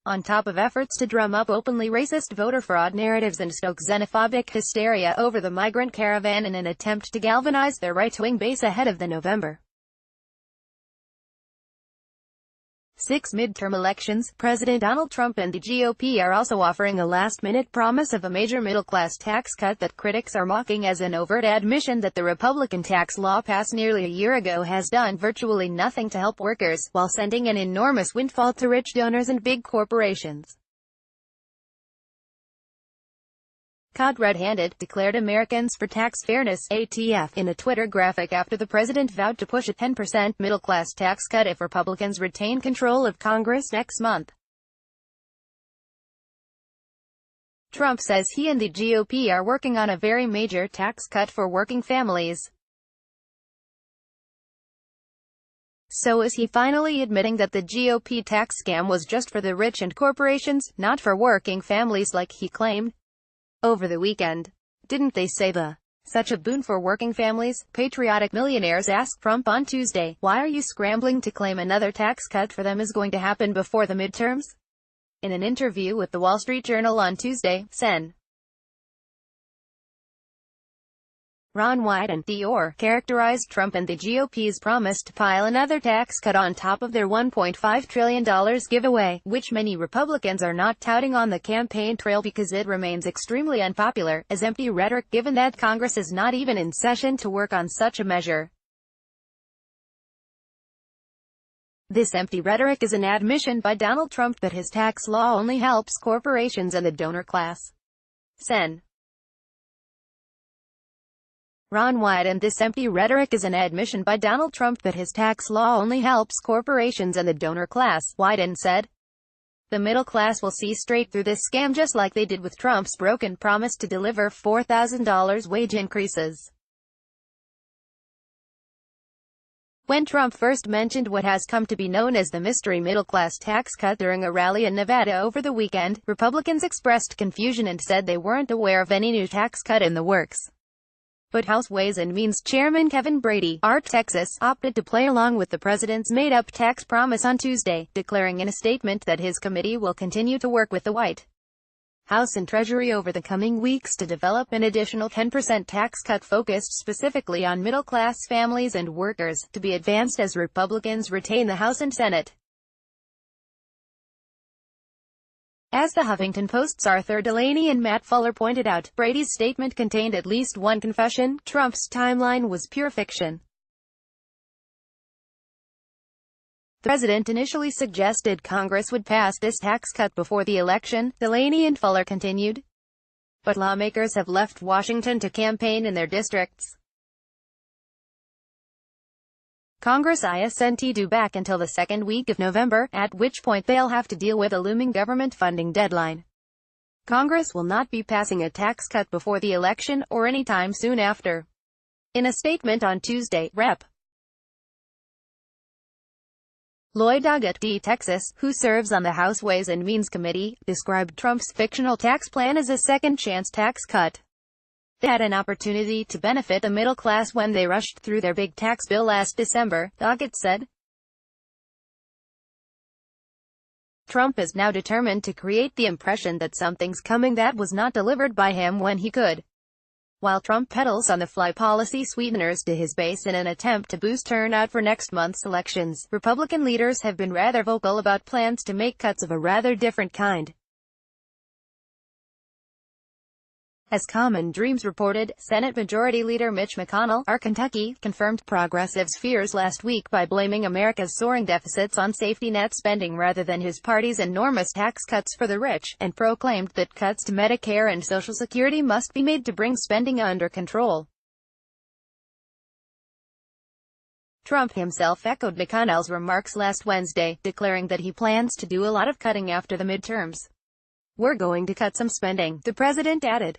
On top of efforts to drum up openly racist voter fraud narratives and stoke xenophobic hysteria over the migrant caravan in an attempt to galvanize their right-wing base ahead of the November 6 midterm elections, President Donald Trump and the GOP are also offering a last-minute promise of a major middle-class tax cut that critics are mocking as an overt admission that the Republican tax law passed nearly a year ago has done virtually nothing to help workers, while sending an enormous windfall to rich donors and big corporations. Caught red-handed, declared Americans for Tax Fairness (ATF) in a Twitter graphic after the president vowed to push a 10% middle-class tax cut if Republicans retain control of Congress next month. Trump says he and the GOP are working on a very major tax cut for working families. So is he finally admitting that the GOP tax scam was just for the rich and corporations, not for working families like he claimed? Over the weekend, didn't they say such a boon for working families? Patriotic millionaires asked Trump on Tuesday, why are you scrambling to claim another tax cut for them is going to happen before the midterms? In an interview with the Wall Street Journal on Tuesday, Sen. Ron Wyden, characterized Trump and the GOP's promise to pile another tax cut on top of their $1.5 trillion giveaway, which many Republicans are not touting on the campaign trail because it remains extremely unpopular, as empty rhetoric given that Congress is not even in session to work on such a measure. This empty rhetoric is an admission by Donald Trump that his tax law only helps corporations and the donor class. Sen. Ron Wyden. This empty rhetoric is an admission by Donald Trump that his tax law only helps corporations and the donor class, Wyden said. The middle class will see straight through this scam just like they did with Trump's broken promise to deliver $4,000 wage increases. When Trump first mentioned what has come to be known as the mystery middle-class tax cut during a rally in Nevada over the weekend, Republicans expressed confusion and said they weren't aware of any new tax cut in the works. But House Ways and Means Chairman Kevin Brady, Texas, opted to play along with the president's made-up tax promise on Tuesday, declaring in a statement that his committee will continue to work with the White House and Treasury over the coming weeks to develop an additional 10% tax cut focused specifically on middle-class families and workers, to be advanced as Republicans retain the House and Senate. As the Huffington Post's Arthur Delaney and Matt Fuller pointed out, Brady's statement contained at least one confession: Trump's timeline was pure fiction. The president initially suggested Congress would pass this tax cut before the election, Delaney and Fuller continued. But lawmakers have left Washington to campaign in their districts. Congress isn't due back until the second week of November, at which point they'll have to deal with a looming government funding deadline. Congress will not be passing a tax cut before the election, or any time soon after. In a statement on Tuesday, Rep. Lloyd Doggett, Texas, who serves on the House Ways and Means Committee, described Trump's fictional tax plan as a second-chance tax cut. They had an opportunity to benefit the middle class when they rushed through their big tax bill last December, Doggett said. Trump is now determined to create the impression that something's coming that was not delivered by him when he could. While Trump peddles on-the-fly policy sweeteners to his base in an attempt to boost turnout for next month's elections, Republican leaders have been rather vocal about plans to make cuts of a rather different kind. As Common Dreams reported, Senate Majority Leader Mitch McConnell, Kentucky, confirmed progressives' fears last week by blaming America's soaring deficits on safety net spending rather than his party's enormous tax cuts for the rich, and proclaimed that cuts to Medicare and Social Security must be made to bring spending under control. Trump himself echoed McConnell's remarks last Wednesday, declaring that he plans to do a lot of cutting after the midterms. "We're going to cut some spending," the president added.